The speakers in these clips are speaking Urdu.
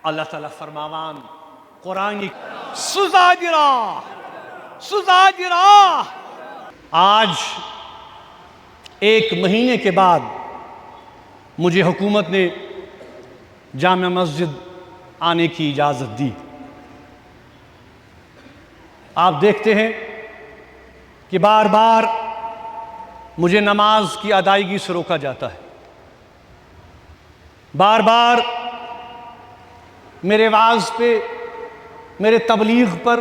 اللہ تعالیٰ فرماوان قرآن سزاجرہ آج 1 مہینے کے بعد مجھے حکومت نے جامع مسجد آنے کی اجازت دی۔ آپ دیکھتے ہیں کہ بار بار مجھے نماز کی ادائیگی سے روکا جاتا ہے، بار بار میرے وعظ پہ، میرے تبلیغ پر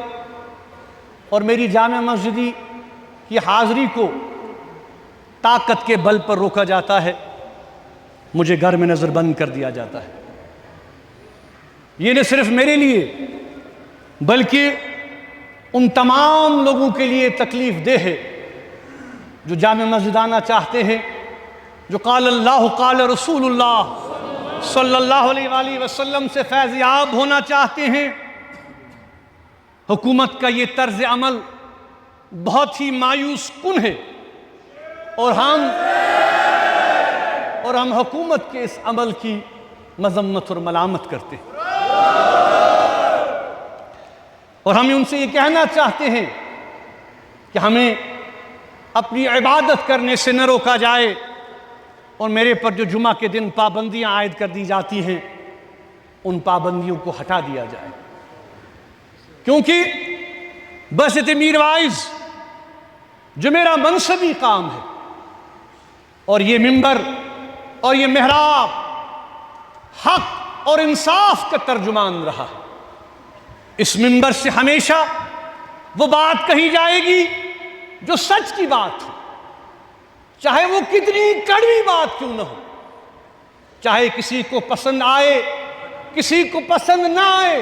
اور میری جامع مسجدی کی حاضری کو طاقت کے بل پر روکا جاتا ہے، مجھے گھر میں نظر بند کر دیا جاتا ہے۔ یہ نہ صرف میرے لیے بلکہ ان تمام لوگوں کے لیے تکلیف دہ ہے جو جامع مسجد آنا چاہتے ہیں، جو قال اللہ قال رسول اللہ صلی اللہ علیہ وآلہ وسلم سے فیض یاب ہونا چاہتے ہیں۔ حکومت کا یہ طرز عمل بہت ہی مایوس کن ہے اور ہم حکومت کے اس عمل کی مذمت اور ملامت کرتے ہیں، اور ہم ان سے یہ کہنا چاہتے ہیں کہ ہمیں اپنی عبادت کرنے سے نہ روکا جائے، اور میرے پر جو جمعہ کے دن پابندیاں عائد کر دی جاتی ہیں ان پابندیوں کو ہٹا دیا جائے، کیونکہ بسط میر وائز جو میرا منصبی کام ہے، اور یہ منبر اور یہ محراب حق اور انصاف کا ترجمان رہا ہے۔ اس منبر سے ہمیشہ وہ بات کہی جائے گی جو سچ کی بات ہے، چاہے وہ کتنی کڑوی بات کیوں نہ ہو، چاہے کسی کو پسند آئے کسی کو پسند نہ آئے۔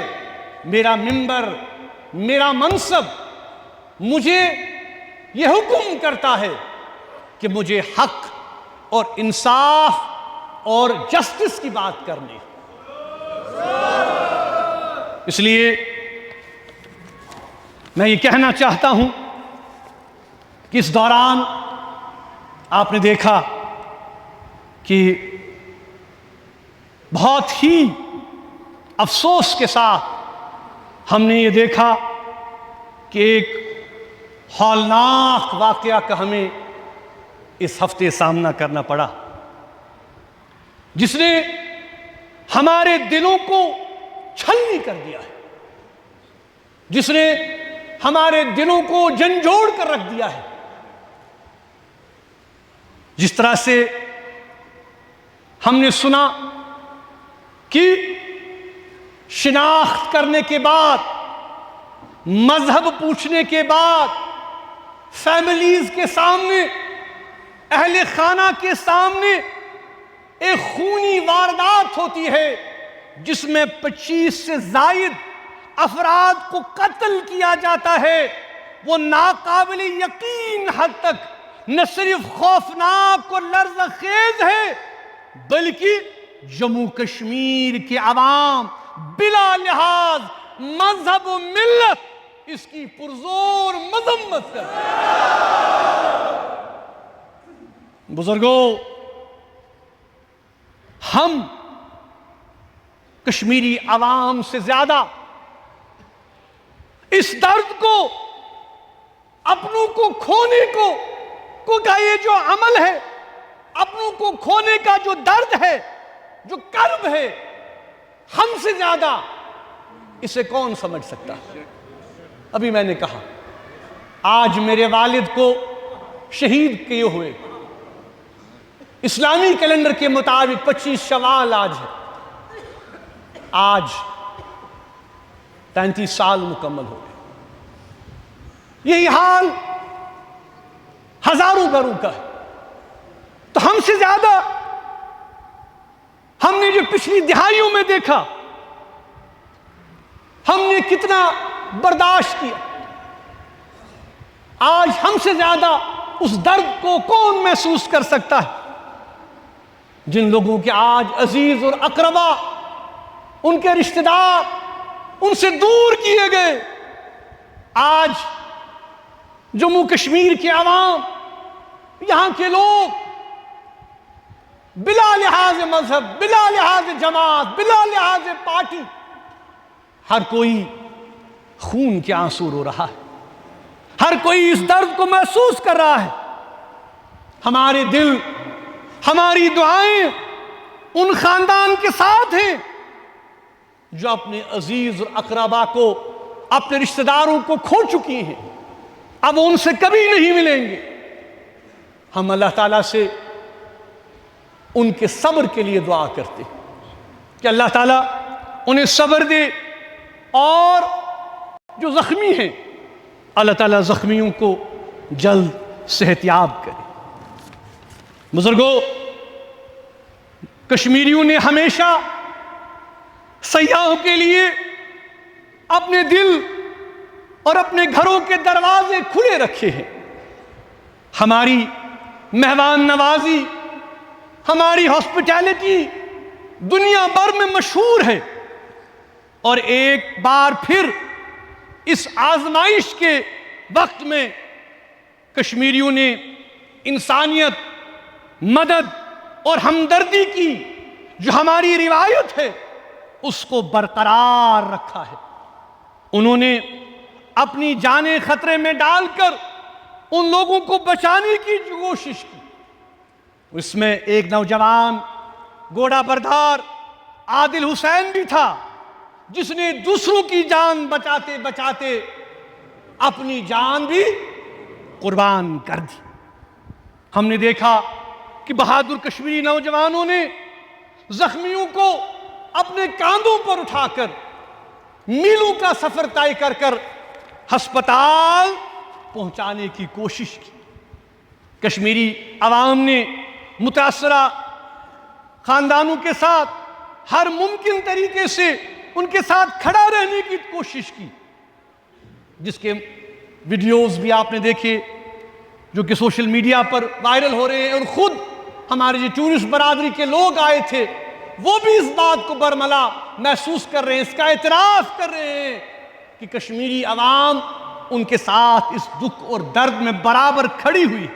میرا منبر، میرا منصب مجھے یہ حکم کرتا ہے کہ مجھے حق اور انصاف اور جسٹس کی بات کرنی۔ اس لیے میں یہ کہنا چاہتا ہوں کہ اس دوران آپ نے دیکھا کہ بہت ہی افسوس کے ساتھ ہم نے یہ دیکھا کہ ایک ہولناک واقعہ کا ہمیں اس ہفتے سامنا کرنا پڑا، جس نے ہمارے دلوں کو چھلنی کر دیا ہے، جس نے ہمارے دلوں کو جھنجھوڑ کر رکھ دیا ہے۔ جس طرح سے ہم نے سنا کہ شناخت کرنے کے بعد، مذہب پوچھنے کے بعد، فیملیز کے سامنے، اہل خانہ کے سامنے ایک خونی واردات ہوتی ہے جس میں 25 سے زائد افراد کو قتل کیا جاتا ہے۔ وہ ناقابل یقین حد تک نہ صرف خوفناک اور لرزہ خیز ہے بلکہ جموں کشمیر کے عوام بلا لحاظ مذہب و ملت اس کی پرزور مذمت کرتے ہیں۔ بزرگوں، ہم کشمیری عوام سے زیادہ اس درد کو، اپنوں کو کھونے کو کا یہ جو عمل ہے، اپنوں کو کھونے کا جو درد ہے، جو کرب ہے، ہم سے زیادہ اسے کون سمجھ سکتا؟ ابھی میں نے کہا آج میرے والد کو شہید کیے ہوئے اسلامی کیلنڈر کے مطابق 25 شوال آج ہے، آج 35 سال مکمل ہو گئے۔ یہی حال ہزاروں گھروں کا ہے۔ تو ہم سے زیادہ ہم نے جو پچھلی دہائیوں میں دیکھا، ہم نے کتنا برداشت کیا، آج ہم سے زیادہ اس درد کو کون محسوس کر سکتا ہے؟ جن لوگوں کے آج عزیز اور اقربا، ان کے رشتہ دار ان سے دور کیے گئے، آج جموں کشمیر کے عوام، یہاں کے لوگ بلا لحاظ مذہب، بلا لحاظ جماعت، بلا لحاظ پارٹی ہر کوئی خون کے آنسو رو رہا ہے، ہر کوئی اس درد کو محسوس کر رہا ہے۔ ہمارے دل، ہماری دعائیں ان خاندان کے ساتھ ہیں جو اپنے عزیز اور اقربا کو، اپنے رشتہ داروں کو کھو چکی ہیں، اب ان سے کبھی نہیں ملیں گے۔ ہم اللہ تعالیٰ سے ان کے صبر کے لیے دعا کرتے ہیں کہ اللہ تعالیٰ انہیں صبر دے، اور جو زخمی ہیں اللہ تعالیٰ زخمیوں کو جلد صحت یاب کرے۔ بزرگوں، کشمیریوں نے ہمیشہ سیاحوں کے لیے اپنے دل اور اپنے گھروں کے دروازے کھلے رکھے ہیں۔ ہماری مہمان نوازی، ہماری ہاسپٹیلٹی دنیا بھر میں مشہور ہے، اور ایک بار پھر اس آزمائش کے وقت میں کشمیریوں نے انسانیت، مدد اور ہمدردی کی جو ہماری روایت ہے اس کو برقرار رکھا ہے۔ انہوں نے اپنی جانیں خطرے میں ڈال کر ان لوگوں کو بچانے کی جو کوشش کی، اس میں ایک نوجوان گھوڑا بردار عادل حسین بھی تھا، جس نے دوسروں کی جان بچاتے بچاتے اپنی جان بھی قربان کر دی۔ ہم نے دیکھا کہ بہادر کشمیری نوجوانوں نے زخمیوں کو اپنے کاندھوں پر اٹھا کر میلوں کا سفر طے کر کر ہسپتال پہنچانے کی کوشش کی۔ کشمیری عوام نے متاثرہ خاندانوں کے ساتھ ہر ممکن طریقے سے ان کے ساتھ کھڑا رہنے کی کوشش کی، جس کے ویڈیوز بھی آپ نے دیکھے جو کہ سوشل میڈیا پر وائرل ہو رہے ہیں، اور خود ہمارے جو ٹورسٹ برادری کے لوگ آئے تھے وہ بھی اس بات کو برملا محسوس کر رہے ہیں، اس کا اعتراف کر رہے ہیں کہ کشمیری عوام ان کے ساتھ اس دکھ اور درد میں برابر کھڑی ہوئی۔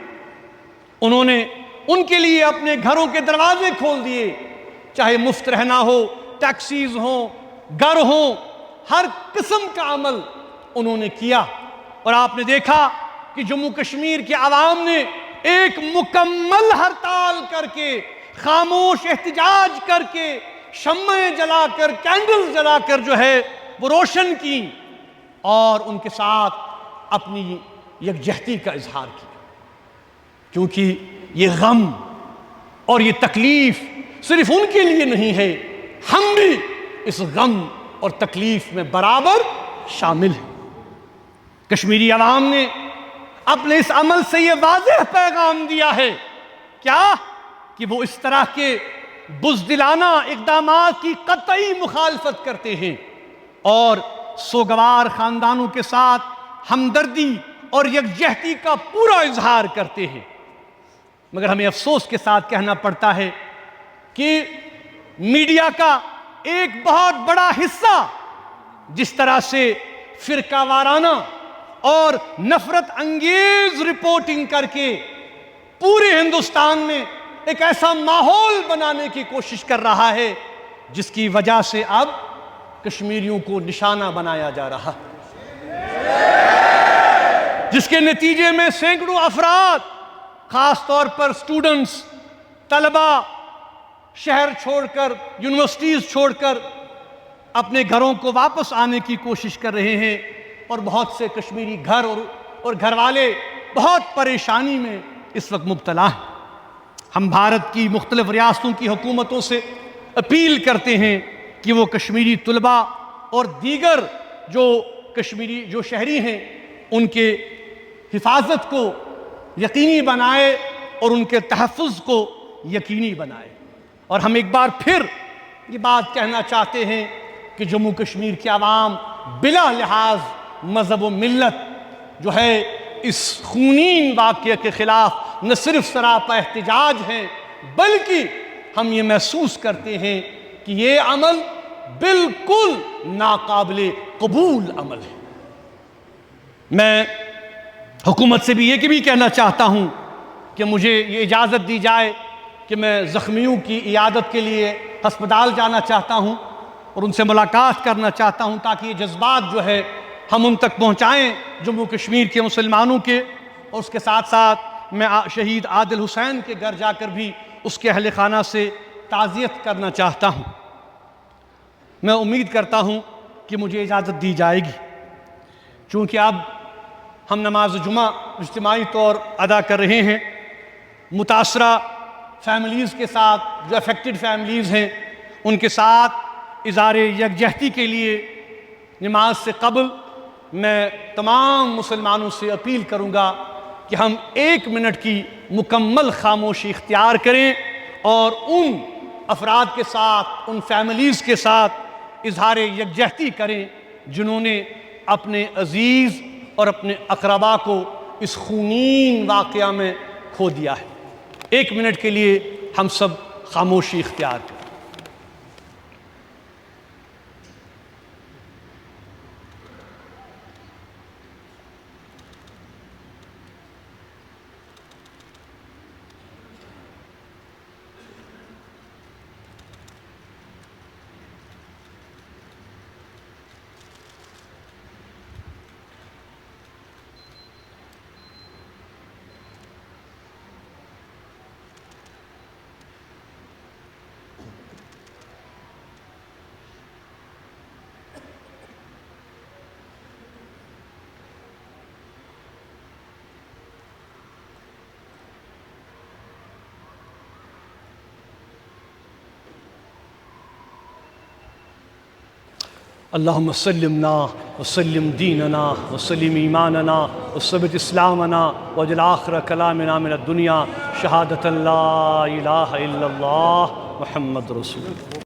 انہوں نے ان کے لیے اپنے گھروں کے دروازے کھول دیے، چاہے مفت رہنا ہو، ٹیکسیز ہوں، گھر ہوں، ہر قسم کا عمل انہوں نے کیا۔ اور آپ نے دیکھا کہ جموں کشمیر کے عوام نے ایک مکمل ہڑتال کر کے، خاموش احتجاج کر کے، شمعیں جلا کر، کینڈل جلا کر جو ہے وہ روشن کی، اور ان کے ساتھ اپنی یکجہتی کا اظہار کیا، کیونکہ یہ غم اور یہ تکلیف صرف ان کے لیے نہیں ہے، ہم بھی اس غم اور تکلیف میں برابر شامل ہیں۔ کشمیری عوام نے اپنے اس عمل سے یہ واضح پیغام دیا ہے، کیا کہ وہ اس طرح کے بزدلانہ اقدامات کی قطعی مخالفت کرتے ہیں، اور سوگوار خاندانوں کے ساتھ ہمدردی اور یکجہتی کا پورا اظہار کرتے ہیں۔ مگر ہمیں افسوس کے ساتھ کہنا پڑتا ہے کہ میڈیا کا ایک بہت بڑا حصہ جس طرح سے فرقہ وارانہ اور نفرت انگیز رپورٹنگ کر کے پورے ہندوستان میں ایک ایسا ماحول بنانے کی کوشش کر رہا ہے جس کی وجہ سے اب کشمیریوں کو نشانہ بنایا جا رہا، جس کے نتیجے میں سینکڑوں افراد، خاص طور پر سٹوڈنٹس، طلبہ، شہر چھوڑ کر، یونیورسٹیز چھوڑ کر اپنے گھروں کو واپس آنے کی کوشش کر رہے ہیں، اور بہت سے کشمیری گھر اور گھر والے بہت پریشانی میں اس وقت مبتلا ہیں۔ ہم بھارت کی مختلف ریاستوں کی حکومتوں سے اپیل کرتے ہیں کہ وہ کشمیری طلباء اور دیگر جو شہری ہیں ان کے حفاظت کو یقینی بنائے اور ان کے تحفظ کو یقینی بنائے۔ اور ہم ایک بار پھر یہ بات کہنا چاہتے ہیں کہ جموں کشمیر کے عوام بلا لحاظ مذہب و ملت جو ہے اس خونین واقعے کے خلاف نہ صرف سراپا احتجاج ہیں، بلکہ ہم یہ محسوس کرتے ہیں کہ یہ عمل بالکل ناقابل قبول عمل ہے۔ میں حکومت سے بھی یہ کہنا چاہتا ہوں کہ مجھے یہ اجازت دی جائے کہ میں زخمیوں کی عیادت کے لیے ہسپتال جانا چاہتا ہوں، اور ان سے ملاقات کرنا چاہتا ہوں تاکہ یہ جذبات جو ہے ہم ان تک پہنچائیں جموں کشمیر کے مسلمانوں کے، اور اس کے ساتھ ساتھ میں شہید عادل حسین کے گھر جا کر بھی اس کے اہل خانہ سے تعزیت کرنا چاہتا ہوں۔ میں امید کرتا ہوں کہ مجھے اجازت دی جائے گی، چونکہ اب ہم نماز جمعہ اجتماعی طور ادا کر رہے ہیں۔ متاثرہ فیملیز کے ساتھ، جو افیکٹڈ فیملیز ہیں، ان کے ساتھ اظہار یکجہتی کے لیے نماز سے قبل میں تمام مسلمانوں سے اپیل کروں گا کہ ہم 1 منٹ کی مکمل خاموشی اختیار کریں اور ان افراد کے ساتھ، ان فیملیز کے ساتھ اظہار یکجہتی کریں جنہوں نے اپنے عزیز اور اپنے اقربا کو اس خونین واقعہ میں کھو دیا ہے۔ 1 منٹ کے لیے ہم سب خاموشی اختیار کریں۔ اللہم سلمنا وسلم دیننا وسلم ایماننا وثبت اسلامنا واجعل آخر کلامنا من الدنیا شہادت لا الہ الا اللہ محمد رسول اللہ۔